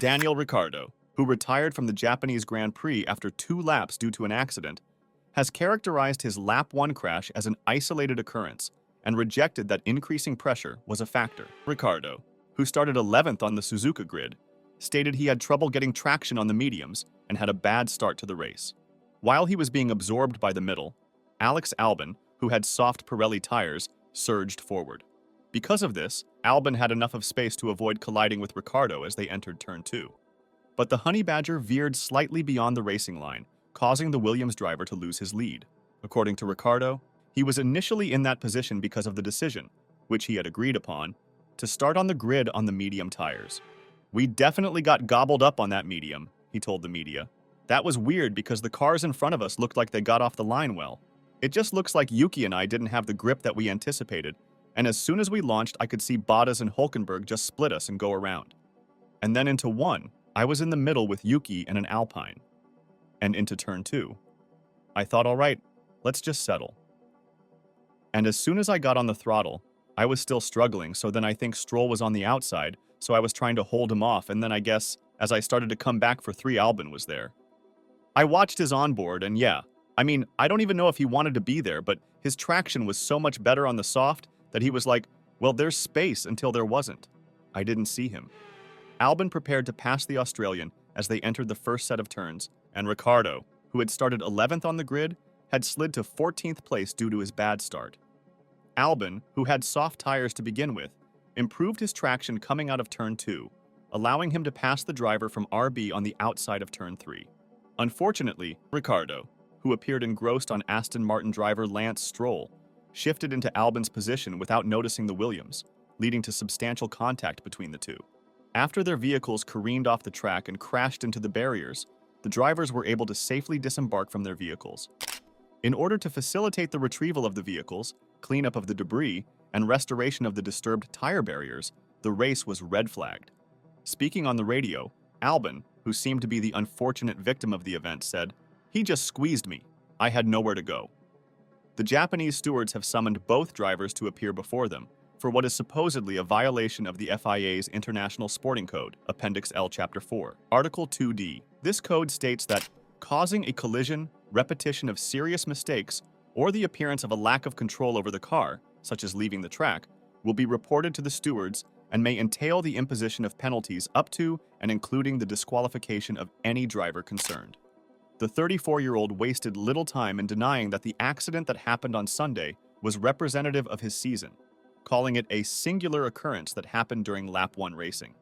Daniel Ricciardo, who retired from the Japanese Grand Prix after 2 laps due to an accident, has characterized his lap 1 crash as an isolated occurrence and rejected that increasing pressure was a factor. Ricardo, who started 11th on the Suzuka grid, stated he had trouble getting traction on the mediums and had a bad start to the race. While he was being absorbed by the middle, Alex Albon, who had soft Pirelli tires, surged forward. Because of this, Albon had enough of space to avoid colliding with Ricardo as they entered turn 2. But the Honey Badger veered slightly beyond the racing line, causing the Williams driver to lose his lead. According to Ricardo, he was initially in that position because of the decision, which he had agreed upon, to start on the grid on the medium tires. "We definitely got gobbled up on that medium," he told the media. "That was weird because the cars in front of us looked like they got off the line well. It just looks like Yuki and I didn't have the grip that we anticipated, and as soon as we launched, I could see Bottas and Hülkenberg just split us and go around. And then into 1, I was in the middle with Yuki and an Alpine. And into turn 2, I thought, all right, let's just settle. And as soon as I got on the throttle, I was still struggling, so then I think Stroll was on the outside, so I was trying to hold him off, and then I guess, as I started to come back for 3, Albon was there. I watched his onboard, and yeah, I don't even know if he wanted to be there, but his traction was so much better on the soft that he was like, well, there's space until there wasn't. I didn't see him." Albon prepared to pass the Australian as they entered the first set of turns, and Ricardo, who had started 11th on the grid, had slid to 14th place due to his bad start. Albon, who had soft tires to begin with, improved his traction coming out of turn 2, allowing him to pass the driver from RB on the outside of turn 3. Unfortunately, Ricardo, who appeared engrossed on Aston Martin driver Lance Stroll, shifted into Albon's position without noticing the Williams, leading to substantial contact between the two. After their vehicles careened off the track and crashed into the barriers, the drivers were able to safely disembark from their vehicles. In order to facilitate the retrieval of the vehicles, cleanup of the debris, and restoration of the disturbed tire barriers, the race was red flagged. Speaking on the radio, Albon, who seemed to be the unfortunate victim of the event, said, "He just squeezed me. I had nowhere to go." The Japanese stewards have summoned both drivers to appear before them for what is supposedly a violation of the FIA's International Sporting Code, Appendix L, Chapter 4, Article 2D. This code states that causing a collision, repetition of serious mistakes, or the appearance of a lack of control over the car, such as leaving the track, will be reported to the stewards and may entail the imposition of penalties up to and including the disqualification of any driver concerned. The 34-year-old wasted little time in denying that the accident that happened on Sunday was representative of his season, calling it a singular occurrence that happened during lap 1 racing.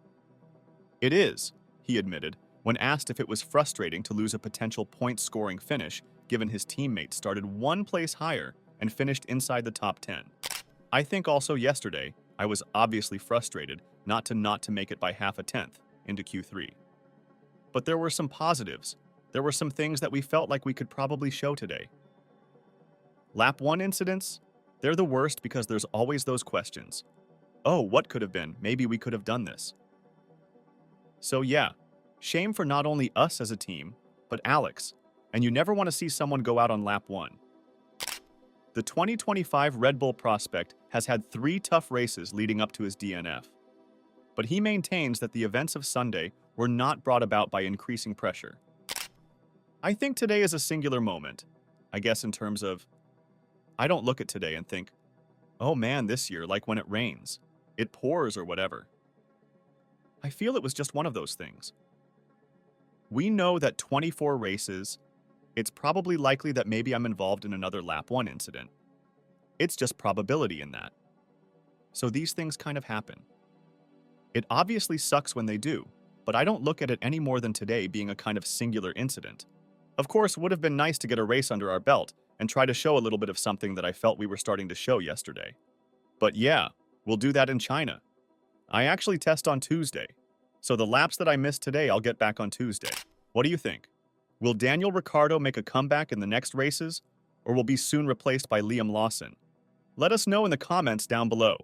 "It is," he admitted, when asked if it was frustrating to lose a potential point-scoring finish given his teammates started 1 place higher and finished inside the top 10. "I think also yesterday, I was obviously frustrated not to make it by half a tenth into Q3. But there were some positives. There were some things that we felt like we could probably show today. Lap 1 incidents? They're the worst because there's always those questions. Oh, what could have been? Maybe we could have done this. So yeah, shame for not only us as a team, but Alex, and you never want to see someone go out on lap 1. The 2025 Red Bull prospect has had 3 tough races leading up to his DNF. But he maintains that the events of Sunday were not brought about by increasing pressure. I think today is a singular moment, I guess in terms of, I don't look at today and think, oh man, this year, like when it rains, it pours or whatever. I feel it was just one of those things. We know that 24 races, it's probably likely that maybe I'm involved in another lap 1 incident. It's just probability in that. So these things kind of happen. It obviously sucks when they do, but I don't look at it any more than today being a kind of singular incident. Of course, it would have been nice to get a race under our belt and try to show a little bit of something that I felt we were starting to show yesterday. But yeah, we'll do that in China. I actually test on Tuesday, so the laps that I missed today I'll get back on Tuesday. What do you think? Will Daniel Ricciardo make a comeback in the next races, or will be soon replaced by Liam Lawson? Let us know in the comments down below.